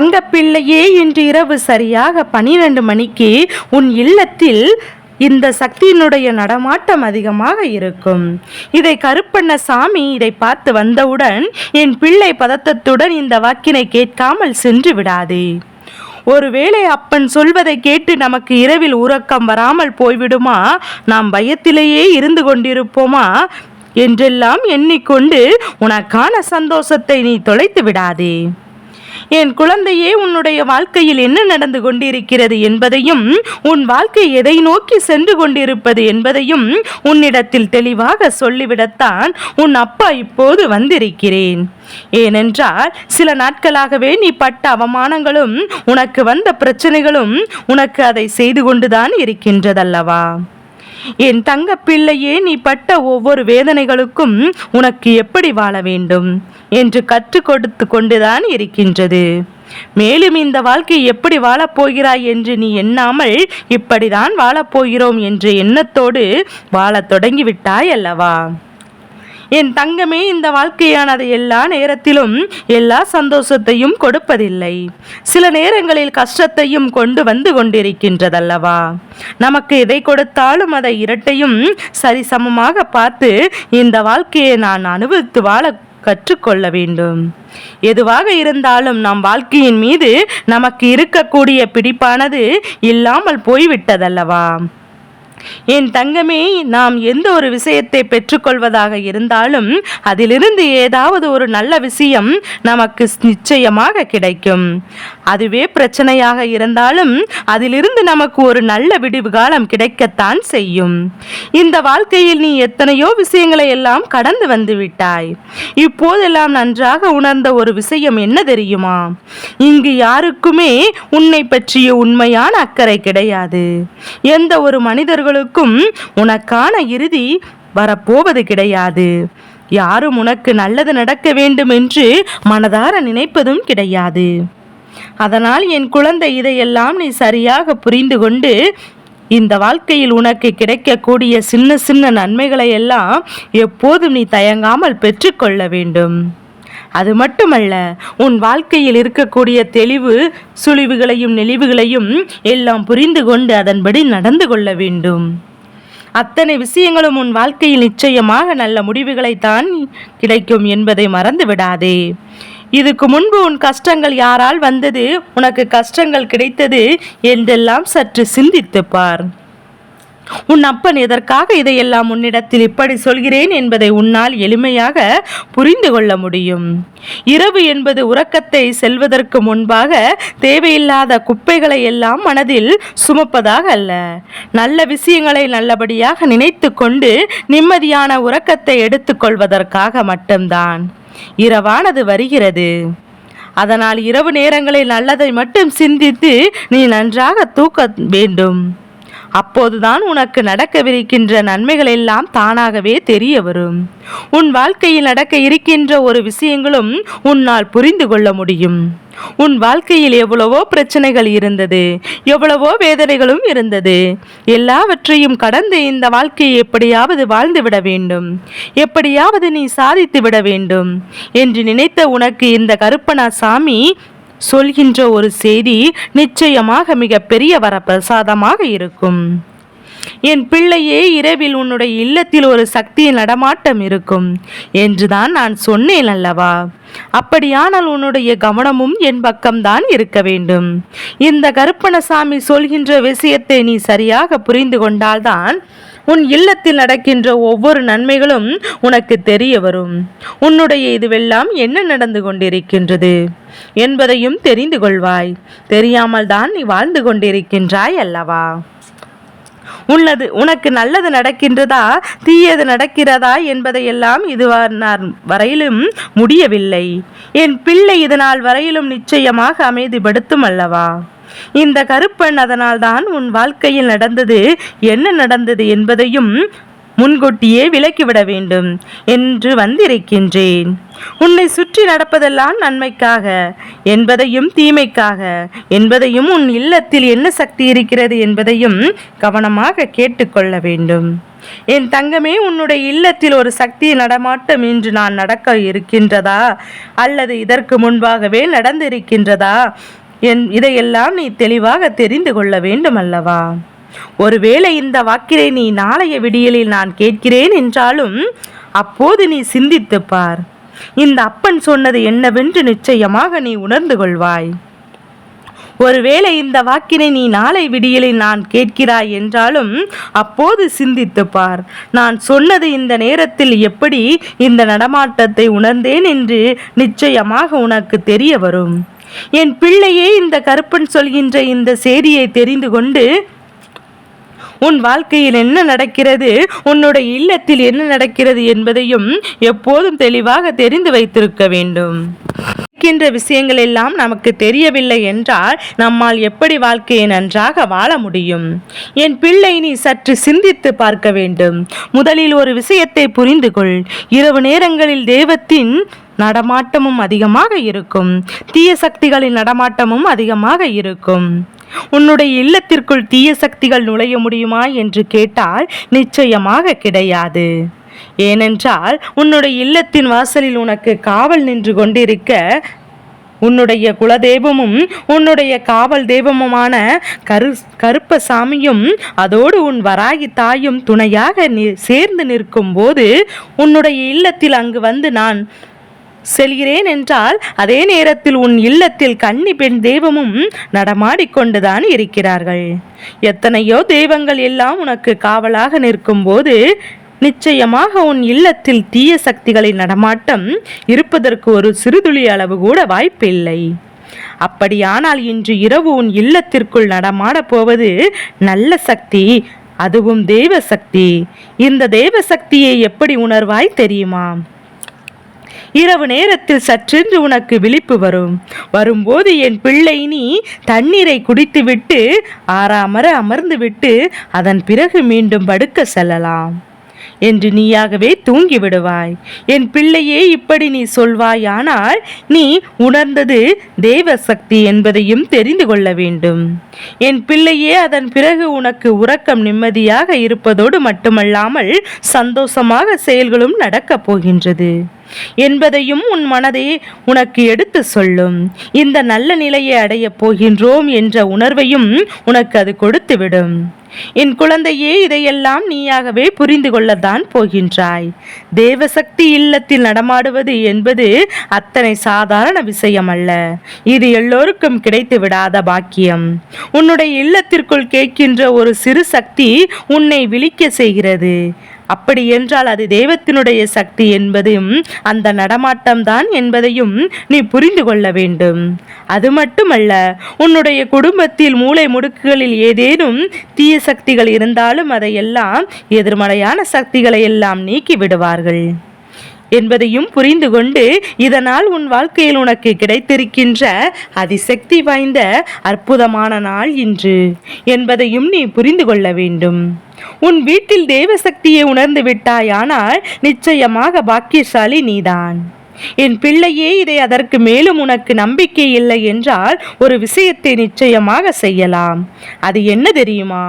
தங்கப்பிள்ளையே, இன்று இரவு சரியாக 12 மணிக்கு உன் இல்லத்தில் இந்த சக்தியினுடைய நடமாட்டம் அதிகமாக இருக்கும். இதை கருப்பண்ணசாமி இதை பார்த்து வந்தவுடன் என் பிள்ளை பதத்தத்துடன் இந்த வாக்கினை கேட்காமல் சென்று விடாதே. ஒருவேளை அப்பன் சொல்வதை கேட்டு நமக்கு இரவில் உறக்கம் வராமல் போய்விடுமா, நாம் பயத்திலேயே இருந்து கொண்டிருப்போமா என்றெல்லாம் எண்ணிக்கொண்டு உனக்கான சந்தோஷத்தை நீ தொலைத்து விடாதே. என் குழந்தையே, உன்னுடைய வாழ்க்கையில் என்ன நடந்து கொண்டிருக்கிறது என்பதையும் உன் வாழ்க்கை எதை நோக்கி சென்று கொண்டிருப்பது என்பதையும் உன்னிடத்தில் தெளிவாக சொல்லிவிடத்தான் உன் அப்பா இப்போது வந்திருக்கிறேன். ஏனென்றால் சில நாட்களாகவே நீ பட்ட அவமானங்களும் உனக்கு வந்த பிரச்சனைகளும் உனக்கு அதை செய்து கொண்டுதான் இருக்கின்றதல்லவா? என் தங்க பிள்ளையே, நீ பட்ட ஒவ்வொரு வேதனைகளுக்கும் உனக்கு எப்படி வாழ வேண்டும் என்று கற்றுக் கொடுத்து கொண்டுதான் இருக்கின்றது. மேலும் இந்த வாழ்க்கை எப்படி வாழப்போகிறாய் என்று நீ எண்ணாமல் இப்படிதான் வாழப்போகிறோம் என்ற எண்ணத்தோடு வாழத் தொடங்கிவிட்டாய் அல்லவா? என் தங்கமே, இந்த வாழ்க்கையானது எல்லா நேரத்திலும் எல்லா சந்தோஷத்தையும் கொடுப்பதில்லை. சில நேரங்களில் கஷ்டத்தையும் கொண்டு வந்து கொண்டிருக்கின்றதல்லவா? நமக்கு எதை கொடுத்தாலும் அதை இரட்டையும் சரிசமமாக பார்த்து இந்த வாழ்க்கையை நான் அனுபவித்து வாழ கற்றுக்கொள்ள வேண்டும். எதுவாக இருந்தாலும் நம் வாழ்க்கையின் மீது நமக்கு இருக்கக்கூடிய பிடிப்பானது இல்லாமல் போய்விட்டதல்லவா? என் தங்கமே, நாம் எந்த ஒரு விஷயத்தை பெற்றுக்கொள்வதாக இருந்தாலும் அதிலிருந்து ஏதாவது ஒரு நல்ல விஷயம் நமக்கு நிச்சயமாக கிடைக்கும். அதுவே பிரச்சனையாக இருந்தாலும் அதிலிருந்து நமக்கு ஒரு நல்ல விடிவு காலம் கிடைக்கத்தான் செய்யும். இந்த வாழ்க்கையில் நீ எத்தனையோ விஷயங்களை எல்லாம் கடந்து வந்து விட்டாய். இப்போதெல்லாம் நன்றாக உணர்ந்த ஒரு விஷயம் என்ன தெரியுமா? இங்கு யாருக்குமே உன்னை பற்றிய உண்மையான அக்கறை கிடையாது. எந்த ஒரு மனிதர்களுக்கும் உனக்கான இறுதி வரப்போவது கிடையாது. யாரும் உனக்கு நல்லது நடக்க வேண்டும் என்று மனதார நினைப்பதும் கிடையாது. அதனால் என் குழந்தை, இதையெல்லாம் நீ சரியாக புரிந்து கொண்டு இந்த வாழ்க்கையில் உனக்கு கிடைக்கக்கூடிய சின்ன சின்ன நன்மைகளை எல்லாம் எப்போதும் நீ தயங்காமல் பெற்றுக்கொள்ள வேண்டும். அது மட்டுமல்ல, உன் வாழ்க்கையில் இருக்கக்கூடிய தெளிவு சுழிவுகளையும் நெளிவுகளையும் எல்லாம் புரிந்து கொண்டு அதன்படி நடந்து கொள்ள வேண்டும். அத்தனை விஷயங்களும் உன் வாழ்க்கையில் நிச்சயமாக நல்ல முடிவுகளை தான் கிடைக்கும் என்பதை மறந்து விடாதே. இதுக்கு முன்பு உன் கஷ்டங்கள் யாரால் வந்தது, உனக்கு கஷ்டங்கள் கிடைத்தது என்றெல்லாம் சற்று சிந்தித்துப் பார். உன் அப்பன் எதற்காக இதையெல்லாம் உன்னிடத்தில் இப்படி சொல்கிறேன் என்பதை உன்னால் எளிமையாக புரிந்து கொள்ள முடியும். இரவு என்பது உறக்கத்தை செல்வதற்கு முன்பாக தேவையில்லாத குப்பைகளை எல்லாம் மனதில் சுமப்பதாக அல்ல, நல்ல விஷயங்களை நல்லபடியாக நினைத்து கொண்டு நிம்மதியான உறக்கத்தை எடுத்துக்கொள்வதற்காக மட்டும்தான் இரவானது வருகிறது. அதனால் இரவு நேரங்களில் நல்லதை மட்டும் சிந்தித்து நீ நன்றாக தூக்க வேண்டும். அப்போதுதான் உனக்கு நடக்கவிருக்கின்ற நன்மைகள் எல்லாம் தானாகவே தெரிய வரும். உன் வாழ்க்கையில் நடக்க இருக்கின்ற ஒரு விஷயங்களும் உன்னால் புரிந்து கொள்ள முடியும். உன் வாழ்க்கையில் எவ்வளவோ பிரச்சனைகள் இருந்தது, எவ்வளவோ வேதனைகளும் இருந்தது. எல்லாவற்றையும் கடந்து இந்த வாழ்க்கையை எப்படியாவது வாழ்ந்து விட வேண்டும், எப்படியாவது நீ சாதித்து விட வேண்டும் என்று நினைத்த உனக்கு இந்த கருப்பண்ணசாமி சொல்கின்ற ஒரு செய்தி நிச்சயமாக மிக பெரிய வரப்பிரசாதமாக இருக்கும். என் பிள்ளையே, இரவில் உன்னுடைய இல்லத்தில் ஒரு சக்தியின் நடமாட்டம் இருக்கும் என்றுதான் நான் சொன்னேன் அல்லவா? அப்படியானால் உன்னுடைய கவனமும் என் பக்கம்தான் இருக்க வேண்டும். இந்த கருப்பண்ணசாமி சொல்கின்ற விஷயத்தை நீ சரியாக புரிந்து கொண்டால்தான் உன் இல்லத்தில் நடக்கின்ற ஒவ்வொரு நன்மைகளும் உனக்கு தெரிய வரும். உன்னுடைய இதுவெல்லாம் என்ன நடந்து கொண்டிருக்கின்றது என்பதையும் தெரிந்து கொள்வாய். தெரியாமல் தான் நீ வாழ்ந்து கொண்டிருக்கின்றாய் அல்லவா? உனக்கு நல்லது நடக்கின்றதா தீயது நடக்கிறதா என்பதையெல்லாம் வரையிலும் முடியவில்லை. என் பிள்ளை இதனால் வரையிலும் நிச்சயமாக அமைதிப்படுத்தும் அல்லவா? இந்த கருப்பன் அதனால் தான் உன் வாழ்க்கையில் நடந்தது என்ன நடந்தது என்பதையும் முன்கூட்டியே விலக்கிவிட வேண்டும் என்று வந்திருக்கின்றேன். உன்னை சுற்றி நடப்பதெல்லாம் நன்மைக்காக என்பதையும் தீமைக்காக என்பதையும் உன் இல்லத்தில் என்ன சக்தி இருக்கிறது என்பதையும் கவனமாக கேட்டுக்கொள்ள வேண்டும். என் தங்கமே, உன்னுடைய இல்லத்தில் ஒரு சக்தி நடமாட்டம் இன்று நான் நடக்க இருக்கின்றதா அல்லது இதற்கு முன்பாகவே நடந்திருக்கின்றதா இதையெல்லாம் நீ தெளிவாக தெரிந்து கொள்ள வேண்டும் அல்லவா? ஒருவேளை இந்த வாக்கினை நீ நாளைய விடியலில் நான் கேட்கிறேன் என்றாலும் அப்போது நீ சிந்தித்து பார். இந்த அப்பன் சொன்னது என்னவென்று நிச்சயமாக நீ உணர்ந்து கொள்வாய். ஒருவேளை இந்த வாக்கினை நீ நாளை விடியலில் நான் கேட்கிறாய் என்றாலும் அப்போது சிந்தித்து பார். நான் சொன்னது இந்த நேரத்தில் எப்படி இந்த நடமாட்டத்தை உணர்ந்தேன் என்று நிச்சயமாக உனக்கு தெரிய வரும். என் பிள்ளையே, இந்த கருப்பன் சொல்கின்ற இந்த செய்தியை தெரிந்து கொண்டு உன் வாழ்க்கையில் என்ன நடக்கிறது, உன்னுடைய இல்லத்தில் என்ன நடக்கிறது என்பதையும் எப்போதும் தெளிவாக தெரிந்து வைத்திருக்க வேண்டும். இருக்கின்ற விஷயங்கள் எல்லாம் நமக்கு தெரியவில்லை என்றால் நம்மால் எப்படி வாழ்க்கையை நன்றாக வாழ முடியும்? என் பிள்ளை, நீ சற்று சிந்தித்து பார்க்க வேண்டும். முதலில் ஒரு விஷயத்தை புரிந்து கொள். இரவு நேரங்களில் தெய்வத்தின் நடமாட்டமும் அதிகமாக இருக்கும், தீய சக்திகளின் நடமாட்டமும் அதிகமாக இருக்கும். உன்னுடைய இல்லத்திற்குள் தீய சக்திகள் நுழைய முடியுமா என்று கேட்டால் நிச்சயமாக கிடையாது. ஏனென்றால் உன்னுடைய இல்லத்தின் வாசலில் உனக்கு காவல் நின்று கொண்டிருக்க உன்னுடைய குலதெய்வமும் உன்னுடைய காவல் தெய்வமுமான கருப்பசாமியும் அதோடு உன் வராகி தாயும் துணையாக சேர்ந்து நிற்கும் போது உன்னுடைய இல்லத்தில் அங்கு வந்து நான் செல்கிறேன் என்றால் அதே நேரத்தில் உன் இல்லத்தில் கன்னி பெண் தெய்வமும் நடமாடிக்கொண்டுதான் இருக்கிறார்கள். எத்தனையோ தெய்வங்கள் எல்லாம் உனக்கு காவலாக நிற்கும் போது நிச்சயமாக உன் இல்லத்தில் தீய சக்திகளின் நடமாட்டம் இருப்பதற்கு ஒரு சிறுதுளி அளவு கூட வாய்ப்பில்லை. அப்படியானால் இன்று இரவு உன் இல்லத்திற்குள் நடமாட போவது நல்ல சக்தி, அதுவும் தெய்வ சக்தி. இந்த தெய்வ சக்தியை எப்படி உணர்வாய் தெரியுமா? இரவு நேரத்தில் சற்றென்று உனக்கு விழிப்பு வரும்போது என் பிள்ளை, நீ தண்ணீரை குடித்துவிட்டு ஆறாமர அமர்ந்து விட்டு அதன் பிறகு மீண்டும் படுக்க செல்லலாம் என்று நீயாகவே தூங்கி விடுவாய். என் பிள்ளையே, இப்படி நீ சொல்வாயானால் நீ உணர்ந்தது தெய்வ சக்தி என்பதையும் தெரிந்து கொள்ள வேண்டும். என் பிள்ளையே, அதன் பிறகு உனக்கு உறக்கம் நிம்மதியாக இருப்பதோடு மட்டுமல்லாமல் சந்தோஷமாக செயல்களும் நடக்கப் போகின்றது என்பதையும் உன் மனதை உனக்கு எடுத்து சொல்லும். இந்த நல்ல நிலையை அடையப் போகின்றோம் என்ற உணர்வையும் உனக்கு அது கொடுத்துவிடும். என் குழந்தையே, இதையெல்லாம் நீயாகவே புரிந்து கொள்ளத்தான் போகின்றாய். தேவசக்தி இல்லத்தில் நடமாடுவது என்பது அத்தனை சாதாரண விஷயம் அல்ல. இது எல்லோருக்கும் கிடைத்து விடாத பாக்கியம். உன்னுடைய இல்லத்திற்குள் கேட்கின்ற ஒரு சிறு சக்தி உன்னை விழிக்க செய்கிறது. அப்படி என்றால் அது தெய்வத்தினுடைய சக்தி என்பதையும் அந்த நடமாட்டம் தான் என்பதையும் நீ புரிந்து கொள்ள வேண்டும். அது மட்டுமல்ல, உன்னுடைய குடும்பத்தில் மூளை முடுக்குகளில் ஏதேனும் தீய சக்திகள் இருந்தாலும் அதையெல்லாம் எதிர்மறையான சக்திகளை எல்லாம் நீக்கி விடுவார்கள் என்பதையும் புரிந்து கொண்டு இதனால் உன் வாழ்க்கையில் உனக்கு கிடைத்திருக்கின்ற அதிசக்தி வாய்ந்த அற்புதமான நாள் இன்று என்பதையும் நீ புரிந்து கொள்ள வேண்டும். உன் வீட்டில் தேவசக்தியை உணர்ந்து விட்டாயானால் நிச்சயமாக பாக்கியசாலி நீதான். என் பிள்ளையே, இதை அதற்கு மேலும் உனக்கு நம்பிக்கை இல்லை என்றால் ஒரு விஷயத்தை நிச்சயமாக செய்யலாம். அது என்ன தெரியுமா?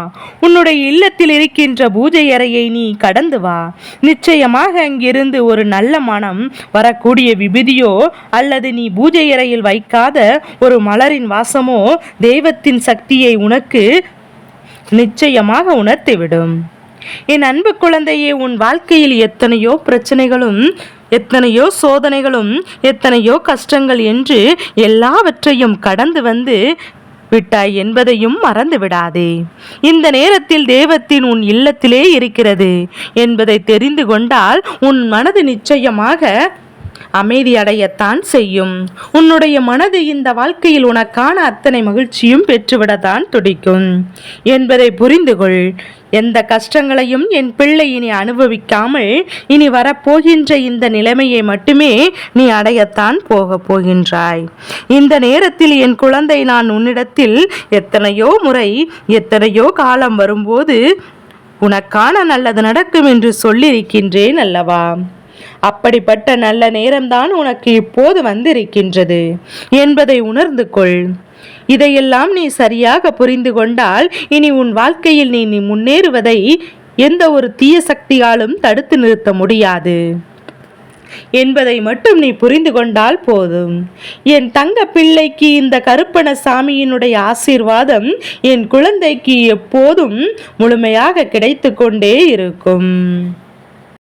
உன்னுடைய இல்லத்தில் இருக்கின்ற பூஜை அறையை நீ கடந்து வா. நிச்சயமாக அங்கிருந்து ஒரு நல்ல மனம் வரக்கூடிய விபூதியோ அல்லது நீ பூஜை அறையில் வைக்காத ஒரு மலரின் வாசமோ தெய்வத்தின் சக்தியை உனக்கு நிச்சயமாக உணர்த்திவிடும். என் அன்பு குழந்தையே, உன் வாழ்க்கையில் எத்தனையோ பிரச்சனைகளும் எத்தனையோ சோதனைகளும் எத்தனையோ கஷ்டங்கள் என்று எல்லாவற்றையும் கடந்து வந்து விட்டாய் என்பதையும் மறந்து விடாதே. இந்த நேரத்தில் தெய்வத்தின் உன் இல்லத்திலே இருக்கிறது என்பதை தெரிந்து கொண்டால் உன் மனது நிச்சயமாக அமைதி அடையத்தான் செய்யும். உன்னுடைய மனது இந்த வாழ்க்கையில் உனக்கான அத்தனை மகிழ்ச்சியும் பெற்றுவிடத்தான் துடிக்கும் என்பதை புரிந்து கொள். எந்த கஷ்டங்களையும் என் பிள்ளை இனி அனுபவிக்காமல் இனி வரப்போகின்ற இந்த நிலைமையை மட்டுமே நீ அடையத்தான் போகின்றாய். இந்த நேரத்தில் என் குழந்தை, நான் உன்னிடத்தில் எத்தனையோ முறை எத்தனையோ காலம் வரும்போது உனக்கான நல்லது நடக்கும் என்று சொல்லியிருக்கின்றேன் அல்லவா? அப்படிப்பட்ட நல்ல நேரம்தான் உனக்கு இப்போது வந்திருக்கின்றது என்பதை உணர்ந்து கொள். இதையெல்லாம் நீ சரியாக புரிந்து கொண்டால் இனி உன் வாழ்க்கையில் நீ முன்னேறுவதை எந்த ஒரு தீய சக்தியாலும் தடுத்து நிறுத்த முடியாது என்பதை மட்டும் நீ புரிந்து கொண்டால் போதும். என் தங்க பிள்ளைக்கு இந்த கருப்பண சாமியினுடைய ஆசீர்வாதம் என் குழந்தைக்கு எப்போதும் முழுமையாக கிடைத்து கொண்டே இருக்கும்.